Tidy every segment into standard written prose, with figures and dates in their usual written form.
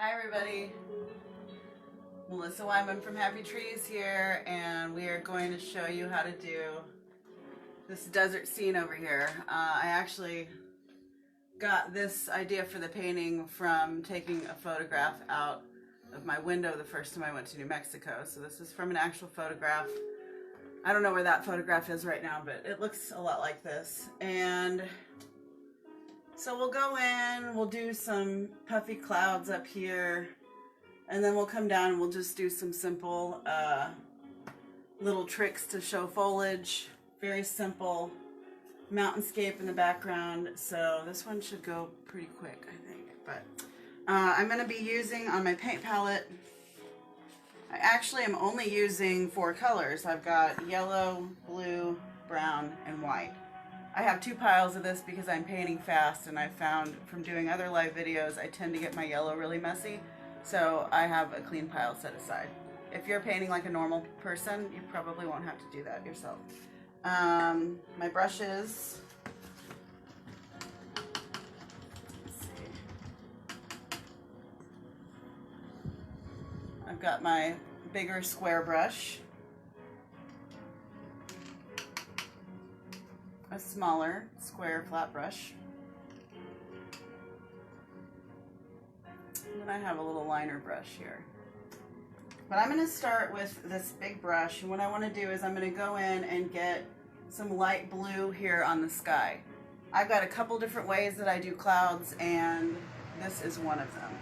Hi everybody, Melissa Wyman from Happy Trees here, and we are going to show you how to do this desert scene over here. I actually got this idea for the painting from taking a photograph out of my window the first time I went to New Mexico. So this is from an actual photograph. I don't know where that photograph is right now, but it looks a lot like this. And so we'll go in, we'll do some puffy clouds up here, and then we'll come down and we'll just do some simple little tricks to show foliage. Very simple mountainscape in the background. So this one should go pretty quick, I think. But I'm going to be using on my paint palette, I actually am only using 4 colors. I've got yellow, blue, brown, and white. I have 2 piles of this because I'm painting fast, and I found from doing other live videos I tend to get my yellow really messy. So I have a clean pile set aside. If you're painting like a normal person, you probably won't have to do that yourself. My brushes. Let's see. I've got my bigger square brush, a smaller square flat brush, and then I have a little liner brush here. But I'm going to start with this big brush, and what I want to do is I'm going to go in and get some light blue here on the sky. I've got a couple different ways that I do clouds, and this is one of them.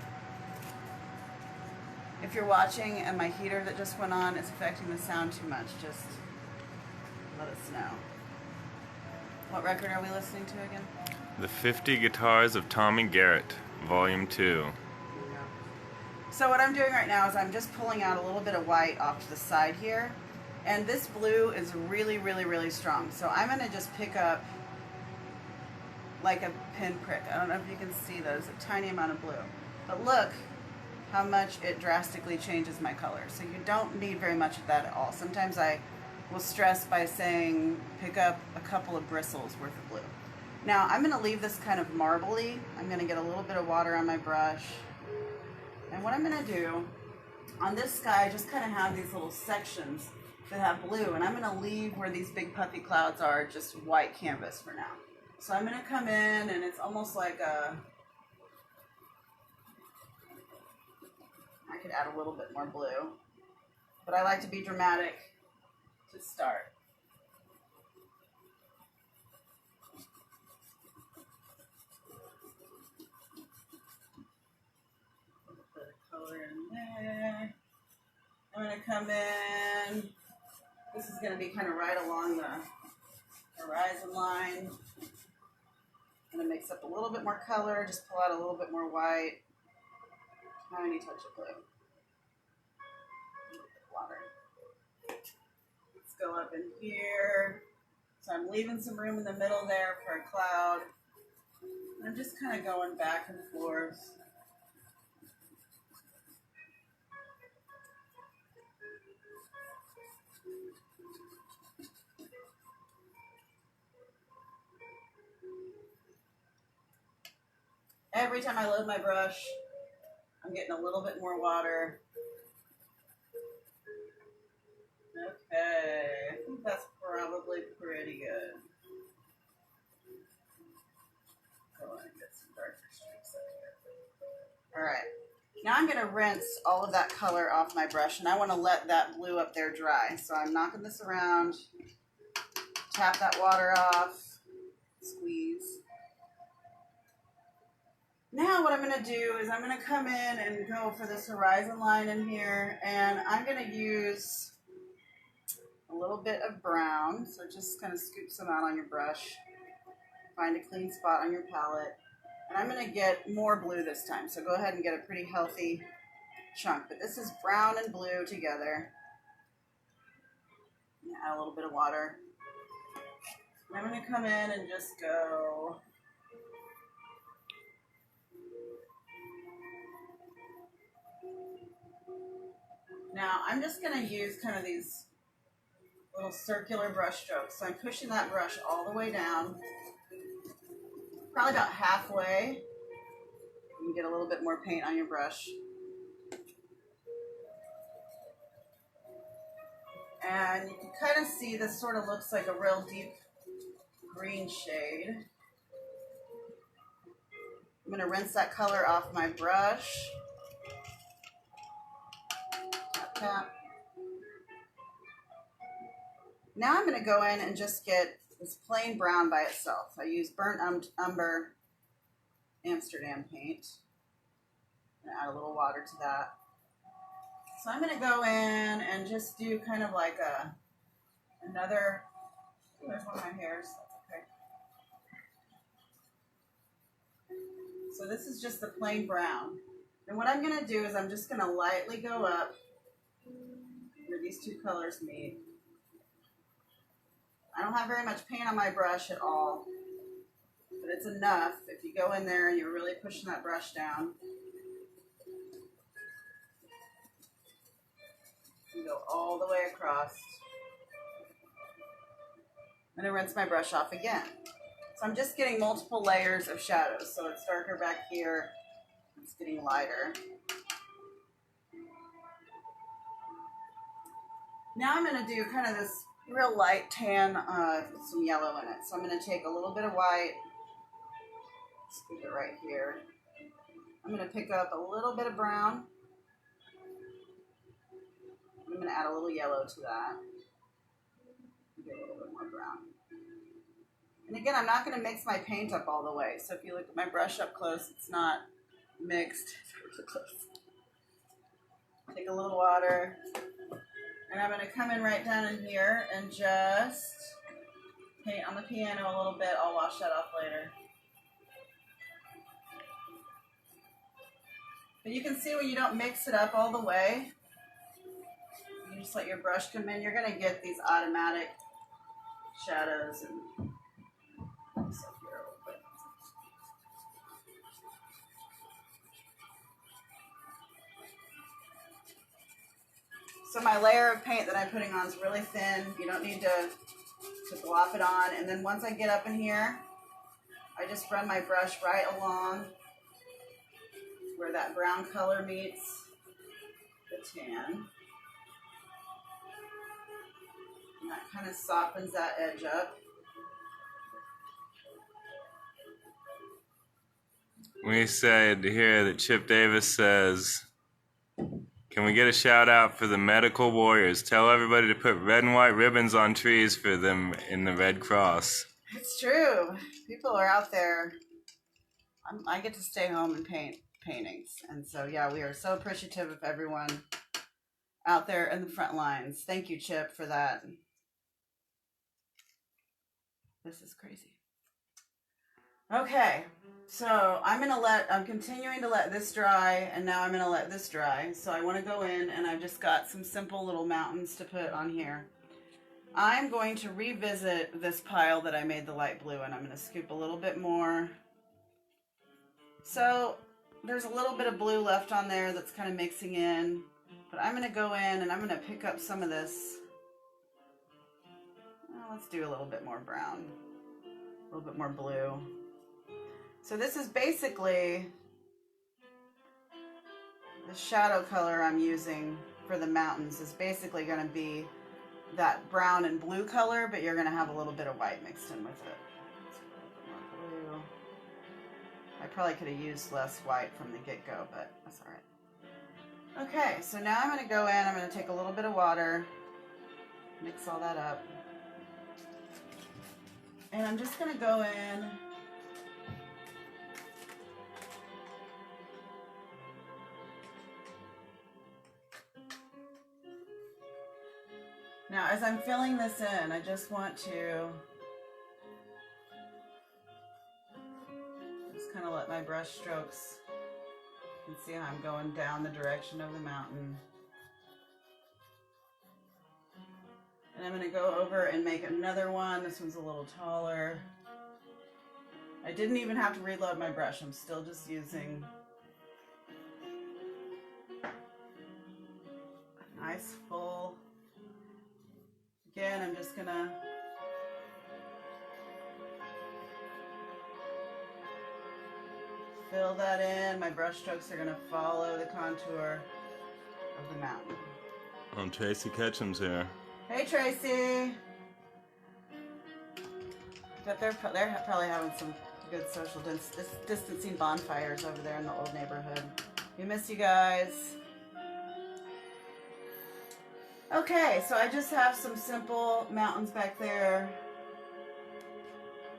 If you're watching and my heater that just went on is affecting the sound too much, just let us know. What record are we listening to again? The 50 Guitars of Tommy Garrett, Volume 2. So what I'm doing right now is I'm just pulling out a little bit of white off to the side here. And this blue is really, really, really strong. So I'm going to just pick up like a pinprick. I don't know if you can see those, a tiny amount of blue. But look how much it drastically changes my color. So you don't need very much of that at all. Sometimes I will stress by saying pick up a couple of bristles worth of blue. Now I'm going to leave this kind of marbly. I'm going to get a little bit of water on my brush. And what I'm going to do on this sky, I just kind of have these little sections that have blue, and I'm going to leave where these big puffy clouds are just white canvas for now. So I'm going to come in, and it's almost like I could add a little bit more blue, but I like to be dramatic to start. Put a color in there. I'm going to come in. This is going to be kind of right along the horizon line. I'm going to mix up a little bit more color, just pull out a little bit more white. Tiny touch of blue. A little bit of water. Let's go up in here. So I'm leaving some room in the middle there for a cloud. And I'm just kind of going back and forth. Every time I load my brush, I'm getting a little bit more water. Okay, I think that's probably pretty good. Go ahead and get some darker streaks up here. All right, now I'm going to rinse all of that color off my brush, and I want to let that blue up there dry. So I'm knocking this around, tap that water off, squeeze. Now what I'm going to do is I'm going to come in and go for this horizon line in here, and I'm going to use a little bit of brown, so just kind of scoop some out on your brush, find a clean spot on your palette, and I'm going to get more blue this time, so go ahead and get a pretty healthy chunk, but this is brown and blue together. Add a little bit of water. And I'm going to come in and just go now, I'm just going to use kind of these little circular brush strokes. So I'm pushing that brush all the way down, probably about halfway. You can get a little bit more paint on your brush. And you can kind of see this sort of looks like a real deep green shade. I'm going to rinse that color off my brush. Tap, tap. Now I'm going to go in and just get this plain brown by itself. I use burnt umber Amsterdam paint. I'm going to add a little water to that. So I'm going to go in and just do kind of like another, oh, there's one of my hairs, that's okay. So this is just the plain brown. And what I'm going to do is I'm just going to lightly go up where these two colors meet. I don't have very much paint on my brush at all, but it's enough if you go in there and you're really pushing that brush down. You go all the way across. I'm going to rinse my brush off again. So I'm just getting multiple layers of shadows. So it's darker back here. It's getting lighter. Now I'm going to do kind of this real light tan with some yellow in it. So I'm going to take a little bit of white, scoop it right here. I'm going to pick up a little bit of brown. I'm going to add a little yellow to that. Get a little bit more brown. And again, I'm not going to mix my paint up all the way. So if you look at my brush up close, it's not mixed. It's really close. Take a little water. And I'm going to come in right down in here and just paint on the piano a little bit. I'll wash that off later. But you can see when you don't mix it up all the way, you just let your brush come in, you're going to get these automatic shadows. And so my layer of paint that I'm putting on is really thin. You don't need to glop it on. And then once I get up in here, I just run my brush right along where that brown color meets the tan. And that kind of softens that edge up. We said here that Chip Davis says, can we get a shout out for the medical warriors? Tell everybody to put red and white ribbons on trees for them in the Red Cross. It's true. People are out there. I get to stay home and paint paintings. And so, yeah, we are so appreciative of everyone out there in the front lines. Thank you, Chip, for that. This is crazy. Okay, so I'm continuing to let this dry, and now I'm going to let this dry. So I want to go in, and I've just got some simple little mountains to put on here. I'm going to revisit this pile that I made the light blue, and I'm going to scoop a little bit more. So there's a little bit of blue left on there that's kind of mixing in, but I'm going to go in and I'm going to pick up some of this. Well, let's do a little bit more brown, a little bit more blue. So this is basically the shadow color I'm using for the mountains is basically going to be that brown and blue color, but you're going to have a little bit of white mixed in with it. More blue. I probably could have used less white from the get-go, but that's all right. Okay, so now I'm going to go in, I'm going to take a little bit of water, mix all that up, and I'm just going to go in now. As I'm filling this in, I just want to just kind of let my brush strokes, you can see how I'm going down the direction of the mountain. And I'm going to go over and make another one. This one's a little taller. I didn't even have to reload my brush. I'm still just using a nice full. Again, I'm just going to fill that in. My brush strokes are going to follow the contour of the mountain. Tracy Ketchum's here. Hey, Tracy. But they're probably having some good social distancing bonfires over there in the old neighborhood. We miss you guys. Okay, so I just have some simple mountains back there.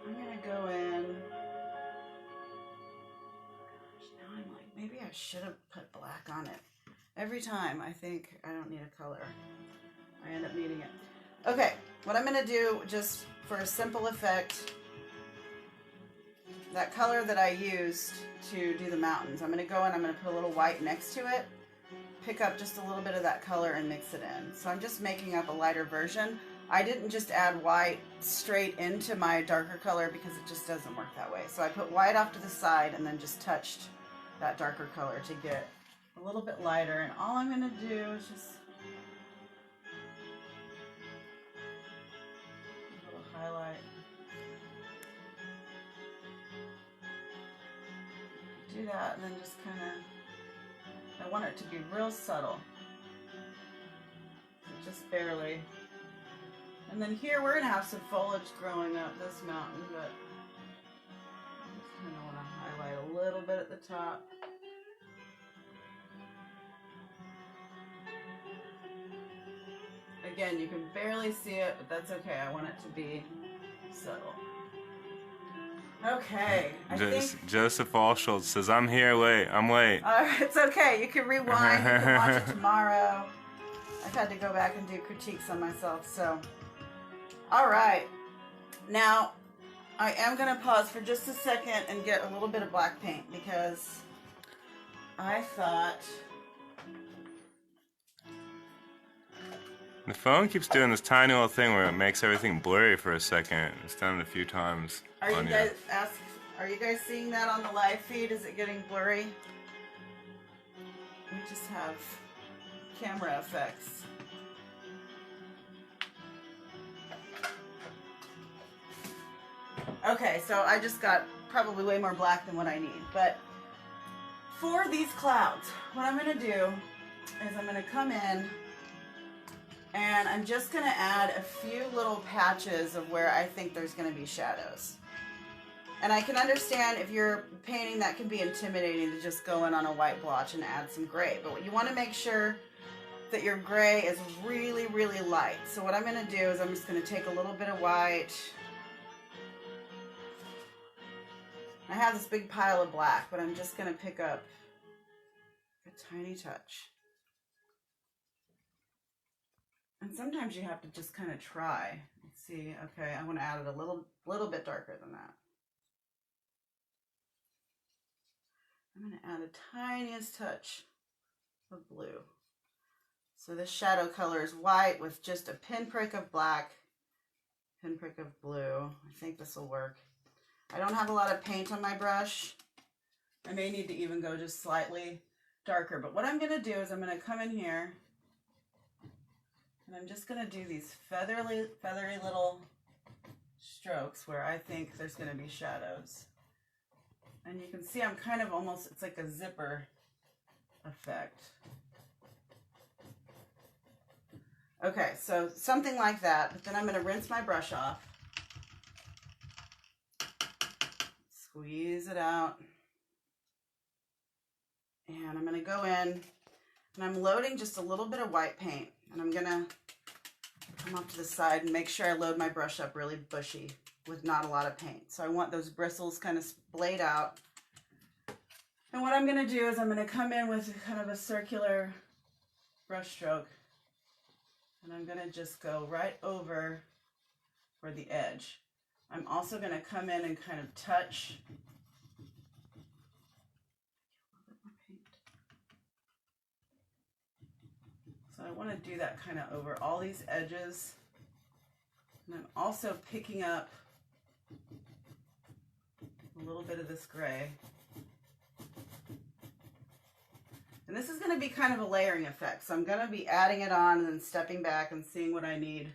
I'm gonna go in. Gosh, now I'm like, maybe I should have put black on it. Every time I think I don't need a color, I end up needing it. Okay, what I'm gonna do, just for a simple effect, that color that I used to do the mountains, I'm gonna go in, I'm gonna put a little white next to it, pick up just a little bit of that color and mix it in. So I'm just making up a lighter version. I didn't just add white straight into my darker color because it just doesn't work that way. So I put white off to the side and then just touched that darker color to get a little bit lighter. And all I'm gonna do is just a little highlight. Do that and then just kind of, I want it to be real subtle. Just barely. And then here we're going to have some foliage growing up this mountain, but I just kind of want to highlight a little bit at the top. Again, you can barely see it, but that's okay. I want it to be subtle. Okay. Joseph Allschultz says, I'm here late. I'm late. It's okay. You can rewind. You can watch it tomorrow. I've had to go back and do critiques on myself, so. All right. Now, I am going to pause for just a second and get a little bit of black paint because I thought... The phone keeps doing this tiny little thing where it makes everything blurry for a second. It's done it a few times. Are you guys seeing that on the live feed? Is it getting blurry? We just have camera effects. Okay, so I just got probably way more black than what I need. But for these clouds, what I'm going to do is I'm going to come in and I'm just going to add a few little patches of where I think there's going to be shadows. And I can understand if you're painting that can be intimidating to just go in on a white blotch and add some gray. But what you want to make sure that your gray is really, really light. So what I'm going to do is I'm just going to take a little bit of white. I have this big pile of black, but I'm just going to pick up a tiny touch. And sometimes you have to just kind of try and see, okay, I want to add it a little bit darker than that. I'm going to add a tiniest touch of blue. So this shadow color is white with just a pinprick of black, pinprick of blue. I think this will work. I don't have a lot of paint on my brush. I may need to even go just slightly darker, but what I'm going to do is I'm going to come in here and I'm just going to do these feathery little strokes where I think there's going to be shadows. And you can see I'm kind of almost, it's like a zipper effect. Okay, so something like that, but then I'm going to rinse my brush off. Squeeze it out. And I'm going to go in and I'm loading just a little bit of white paint. And I'm going to come up to the side and make sure I load my brush up really bushy with not a lot of paint. So I want those bristles kind of splayed out. And what I'm going to do is I'm going to come in with kind of a circular brush stroke. And I'm going to just go right over for the edge. I'm also going to come in and kind of touch. So I want to do that kind of over all these edges. And I'm also picking up a little bit of this gray. And this is going to be kind of a layering effect. So I'm going to be adding it on and then stepping back and seeing what I need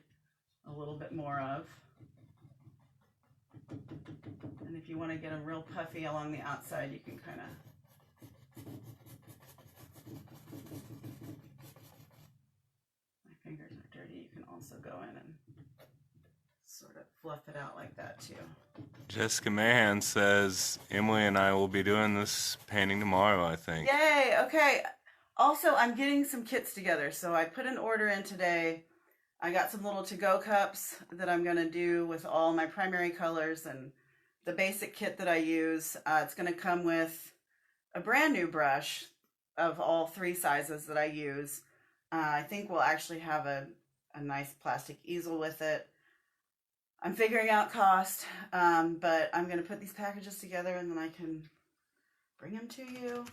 a little bit more of. And if you want to get them real puffy along the outside, you can kind of... My fingers are dirty. You can also also go in and sort of fluff it out like that too. Jessica Mahan says Emily and I will be doing this painting tomorrow, I think. Yay! Okay. Also, I'm getting some kits together. So I put an order in today. I got some little to-go cups that I'm going to do with all my primary colors and the basic kit that I use. It's going to come with a brand new brush of all 3 sizes that I use. I think we'll actually have a nice plastic easel with it. I'm figuring out cost, but I'm going to put these packages together and then I can bring them to you,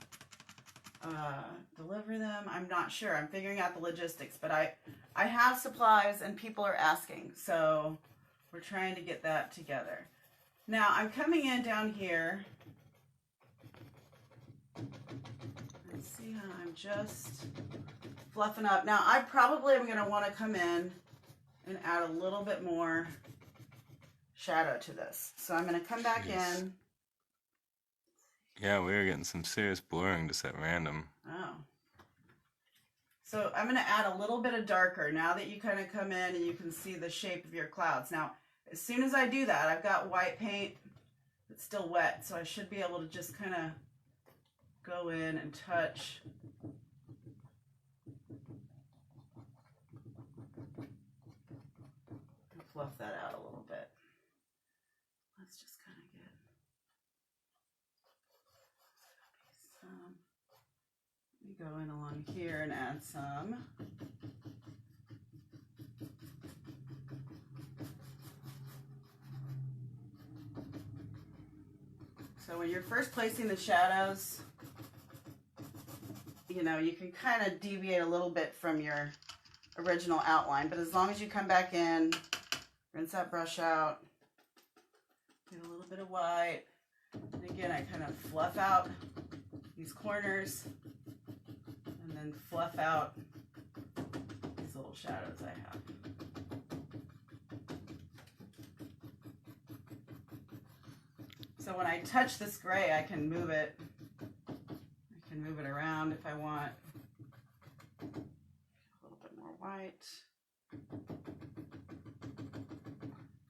deliver them. I'm not sure. I'm figuring out the logistics, but I have supplies and people are asking, so we're trying to get that together. Now I'm coming in down here. Let's see how I'm just fluffing up. Now I probably am going to want to come in and add a little bit more shadow to this. So I'm going to come back in. Yeah, we were getting some serious blurring just at random. Oh. So I'm going to add a little bit of darker now that you kind of come in and you can see the shape of your clouds. Now, as soon as I do that, I've got white paint that's still wet, so I should be able to just kind of go in and touch. And fluff that out a little bit. Let's just kind of get some. Let me go in along here and add some. So when you're first placing the shadows, you know, you can kind of deviate a little bit from your original outline, but as long as you come back in, rinse that brush out, get a little bit of white, and again, I kind of fluff out these corners, and then fluff out these little shadows I have. So when I touch this gray, I can move it. I can move it around if I want. A little bit more white.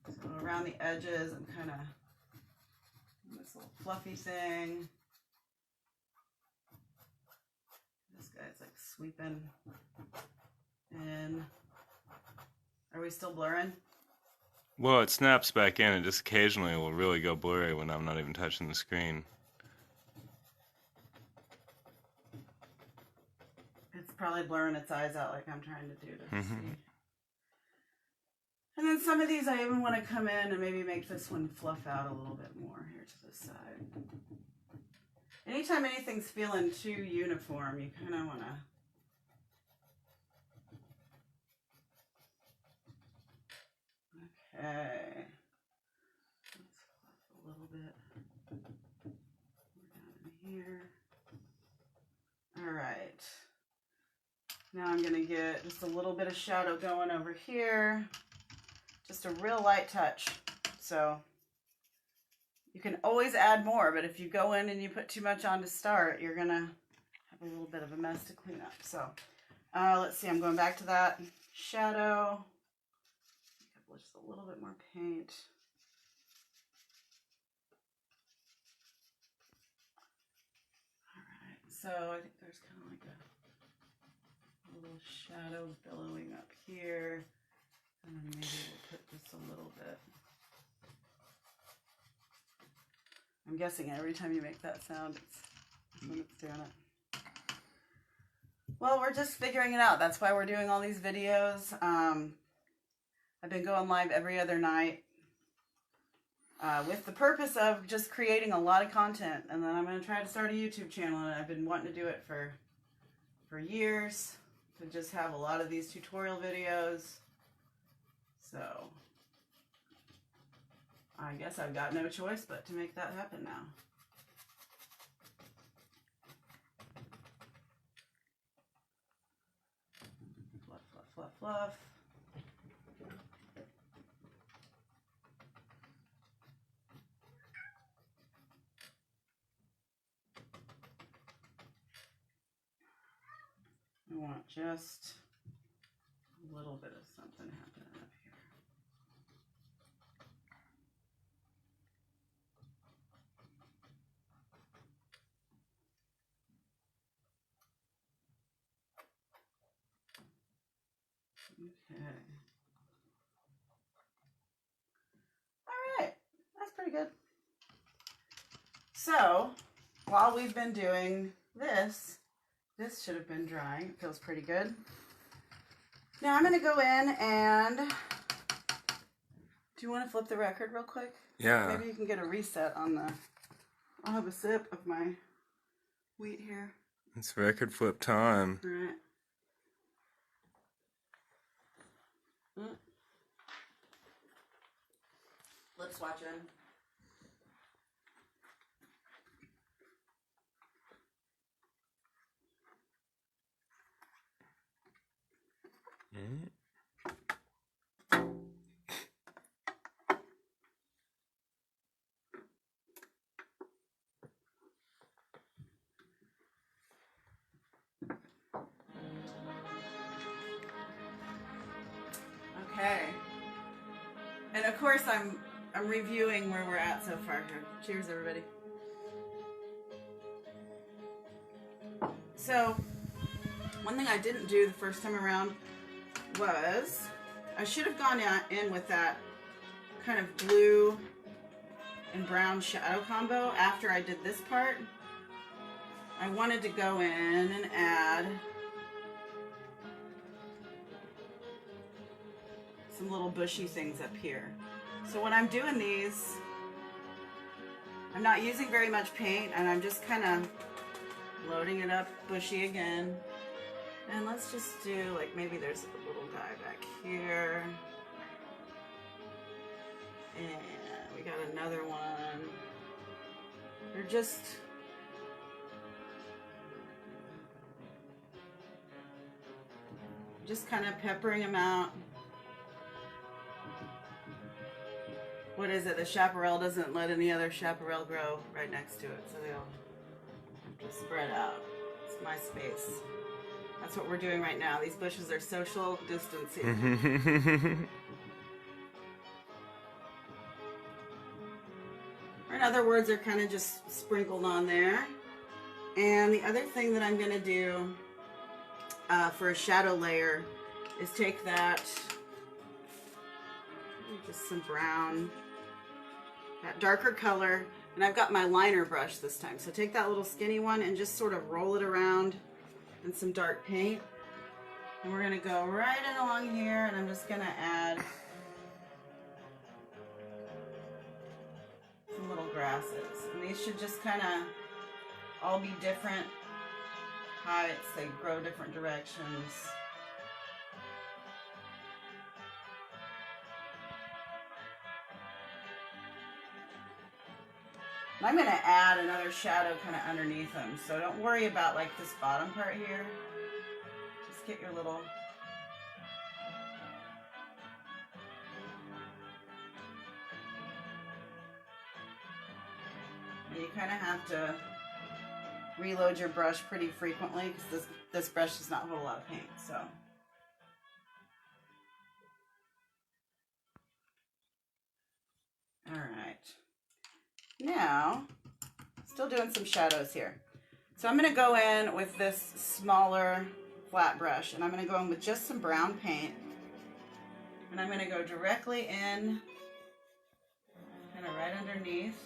So around the edges, I'm kind of this little fluffy thing. This guy's like sweeping in. Are we still blurring? Well, it snaps back in. It just occasionally will really go blurry when I'm not even touching the screen. It's probably blurring its eyes out like I'm trying to do to see. And then some of these I even want to come in and maybe make this one fluff out a little bit more here to the side. Anytime anything's feeling too uniform, you kind of want to okay. Let's fluff a little bit down in here. All right. Now I'm going to get just a little bit of shadow going over here. Just a real light touch. So you can always add more, but if you go in and you put too much on to start, you're going to have a little bit of a mess to clean up. So let's see, I'm going back to that shadow. Just a little bit more paint. All right, so I think there's kind of like a little shadow billowing up here, and then maybe we'll put just a little bit. I'm guessing every time you make that sound, it's when it's doing it. Well, we're just figuring it out. That's why we're doing all these videos. I've been going live every other night with the purpose of just creating a lot of content, and then I'm going to try to start a YouTube channel, and I've been wanting to do it for years, to just have a lot of these tutorial videos. So I guess I've got no choice but to make that happen now. Fluff, fluff, fluff, fluff. I want just a a little bit of something happening up here. Okay. All right, that's pretty good. So, while we've been doing this should have been drying. It feels pretty good. Now I'm going to go in and, do you want to flip the record real quick? Yeah. Maybe you can get a reset on the, I'll have a sip of my wheat here. It's record flip time. All right. Lip swatching. Mm. Okay. And of course I'm reviewing where we're at so far here. Cheers, everybody. So, one thing I didn't do the first time around was I should have gone in with that kind of blue and brown shadow combo after I did this part. I wanted to go in and add some little bushy things up here. So when I'm doing these, I'm not using very much paint and I'm just kind of loading it up bushy again. And let's just do, like, maybe there's a little guy back here. And we got another one. They're just kind of peppering them out. What is it? The chaparral doesn't let any other chaparral grow right next to it, so they all just spread out. It's my space. That's what we're doing right now. These bushes are social distancing. Or in other words, they're kind of just sprinkled on there. And the other thing that I'm going to do for a shadow layer is take that, just some brown, that darker color, and I've got my liner brush this time. So take that little skinny one and just sort of roll it around in some dark paint. And we're going to go right in along here, and I'm just going to add some little grasses. And these should just kind of all be different heights. They grow different directions. And I'm going to add another shadow kind of underneath them. So don't worry about like this bottom part here. Just get your little... And you kind of have to reload your brush pretty frequently because this brush does not hold a lot of paint. So. All right. Now, still doing some shadows here. So I'm going to go in with this smaller flat brush, and I'm going to go in with just some brown paint, and I'm going to go directly in, kind of right underneath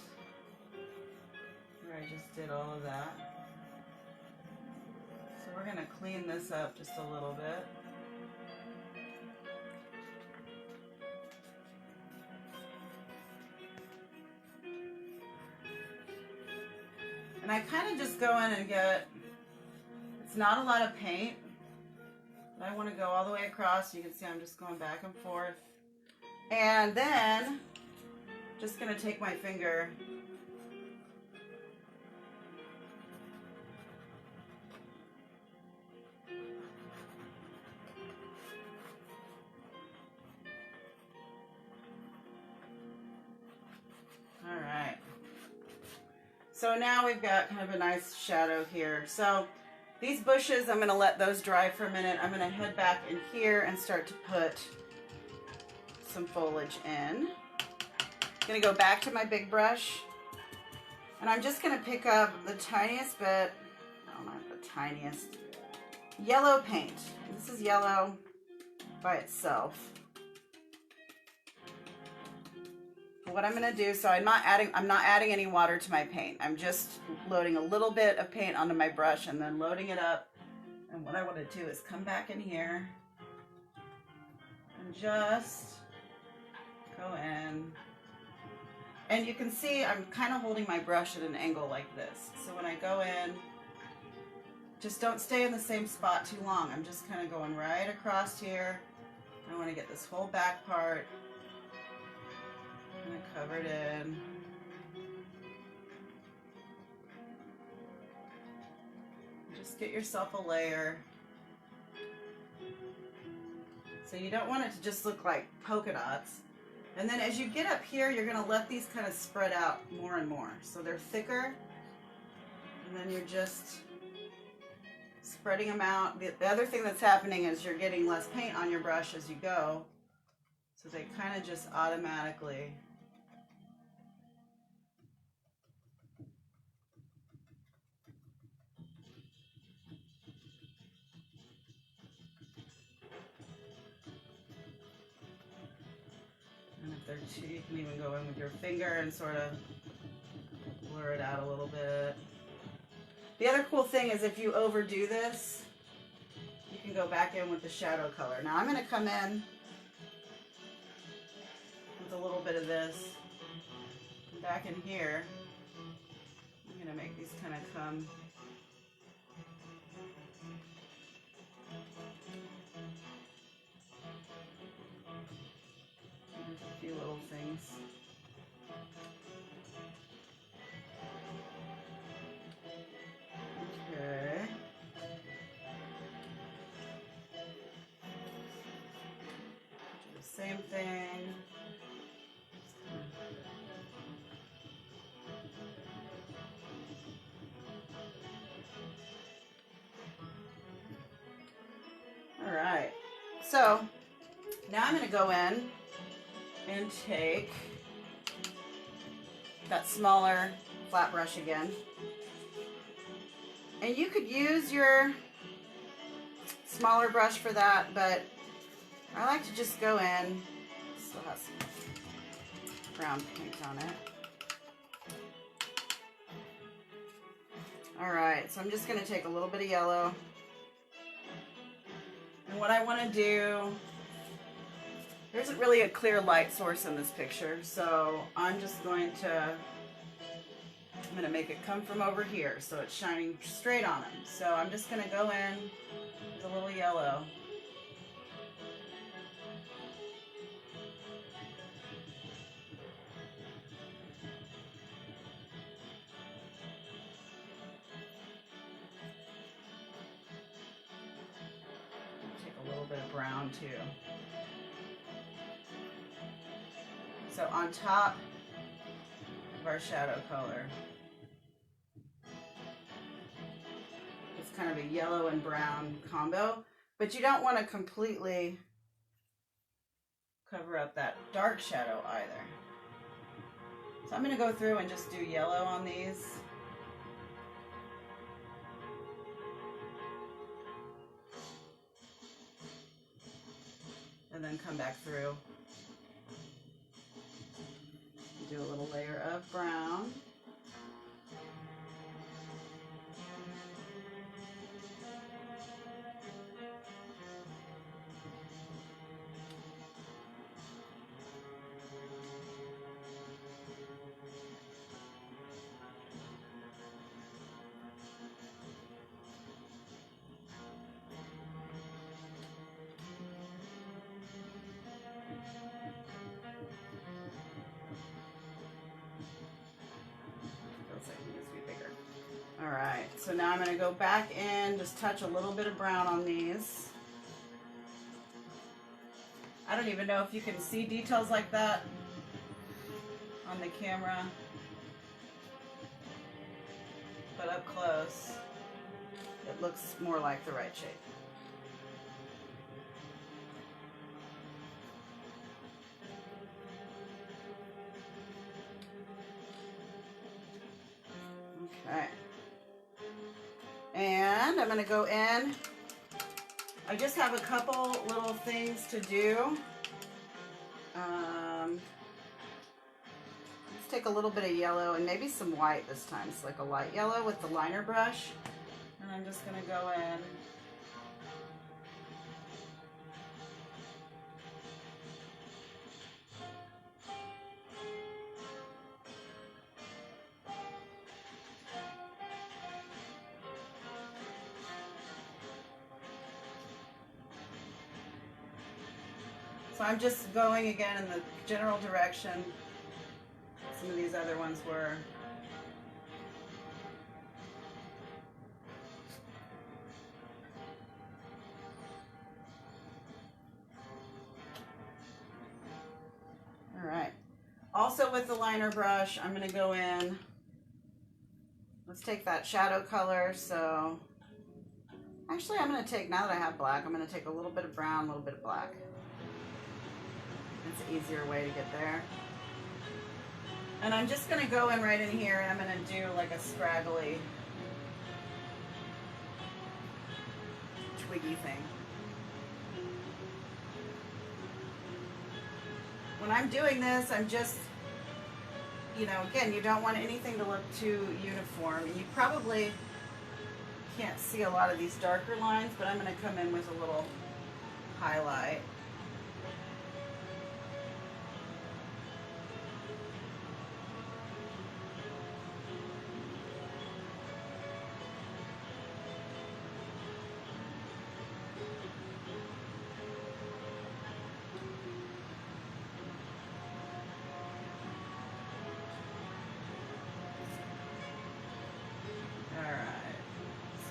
where I just did all of that. So we're going to clean this up just a little bit. And I kind of just go in and get, it's not a lot of paint, but I want to go all the way across. You can see I'm just going back and forth. And then, just going to take my finger So now we've got kind of a nice shadow here. So These bushes, I'm going to let those dry for a minute. I'm going to head back in here and start to put some foliage in. I'm going to go back to my big brush, and I'm just going to pick up the tiniest bit, no, not the tiniest, yellow paint. This is yellow by itself. What I'm going to do, so I'm not adding any water to my paint. I'm just loading a little bit of paint onto my brush and then loading it up. And what I want to do is come back in here and just go in. And you can see I'm kind of holding my brush at an angle like this. So when I go in, just don't stay in the same spot too long. I'm just kind of going right across here. I want to get this whole back part kind of covered in. Just get yourself a layer. So you don't want it to just look like polka dots. And then as you get up here, you're going to let these kind of spread out more and more. So they're thicker. And then you're just spreading them out. The other thing that's happening is you're getting less paint on your brush as you go. So they kind of just automatically you can even go in with your finger and sort of blur it out a little bit. The other cool thing is if you overdo this, you can go back in with the shadow color. Now I'm going to come in with a little bit of this. And back in here, I'm going to make these kind of come. A few little things. Okay. Do the same thing. All right. So now I'm going to go in and take that smaller flat brush again. And you could use your smaller brush for that, but I like to just go in. Still has some brown paint on it. All right, so I'm just going to take a little bit of yellow. And what I want to do, there isn't really a clear light source in this picture, so I'm going to make it come from over here so it's shining straight on him. So I'm just going to go in with a little yellow. Take a little bit of brown too. So on top of our shadow color, it's kind of a yellow and brown combo, but you don't want to completely cover up that dark shadow either. So I'm going to go through and just do yellow on these. And then come back through. Do a little layer of brown. All right, so now I'm going to go back in, just touch a little bit of brown on these. I don't even know if you can see details like that on the camera, but up close, it looks more like the right shape. Okay. And I'm going to go in. I just have a couple little things to do. Let's take a little bit of yellow and maybe some white this time. It's like a light yellow with the liner brush. And I'm just going to go in. So I'm just going again in the general direction some of these other ones were. All right. Also with the liner brush, I'm going to go in. Let's take that shadow color. So actually I'm going to take, now that I have black, I'm going to take a little bit of brown, a little bit of black. It's an easier way to get there. And I'm just going to go in right in here and I'm going to do like a scraggly twiggy thing. When I'm doing this, I'm just, you know, again, you don't want anything to look too uniform. And you probably can't see a lot of these darker lines, but I'm going to come in with a little highlight.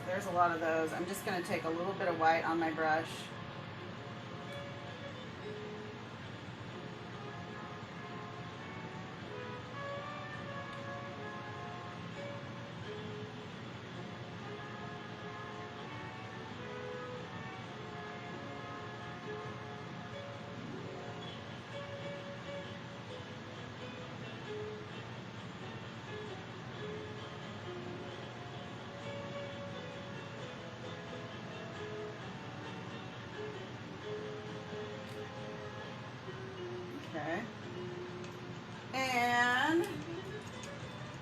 There's a lot of those. I'm just going to take a little bit of white on my brush. Okay. And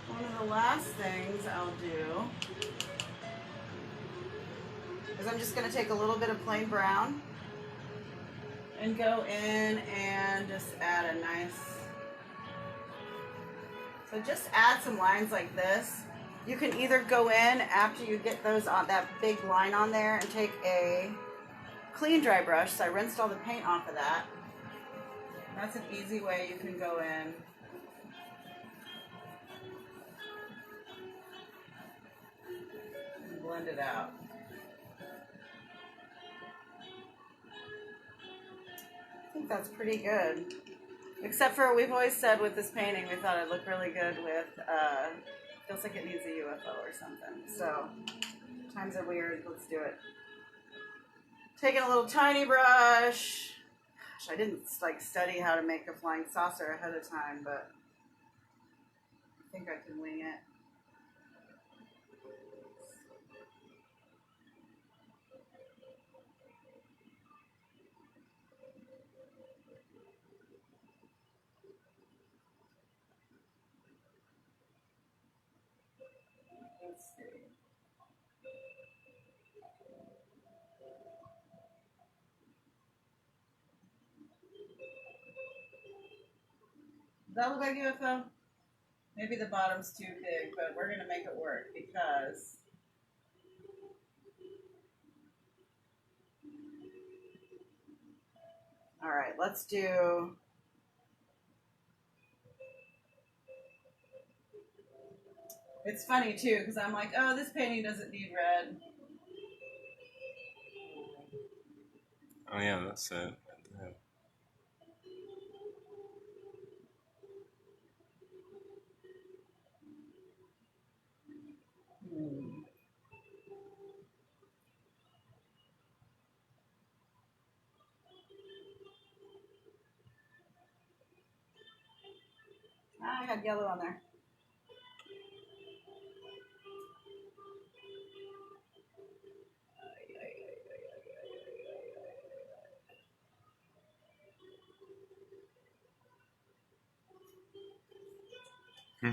one of the last things I'll do is I'm just going to take a little bit of plain brown and go in and just add a nice, so just add some lines like this. You can either go in after you get those on that big line on there and take a clean dry brush. So I rinsed all the paint off of that. That's an easy way you can go in. And blend it out. I think that's pretty good. Except for, we've always said with this painting, we thought it looked really good with, feels like it needs a UFO or something. So, times are weird, let's do it. Taking a little tiny brush. Gosh, I didn't like study how to make a flying saucer ahead of time, but I think I can wing it. Let's see. Does that look like UFO? Maybe the bottom's too big, but we're going to make it work because all right, let's do, it's funny too because I'm like, oh, this painting doesn't need red. Oh yeah, that's it. had yellow on there.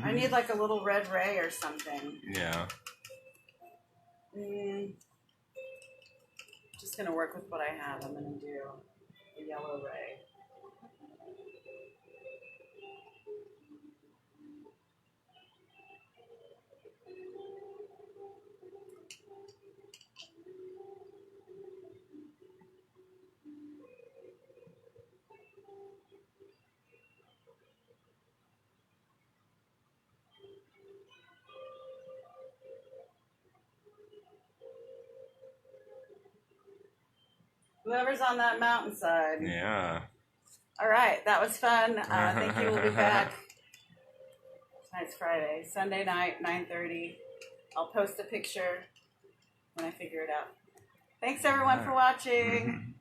I need like a little red ray or something. Yeah. Just gonna work with what I have. I'm gonna do a yellow ray. Whoever's on that mountainside. Yeah. All right, that was fun. Thank you. We'll be back. Tonight's Friday. Sunday night, 9:30. I'll post a picture when I figure it out. Thanks, everyone, for watching.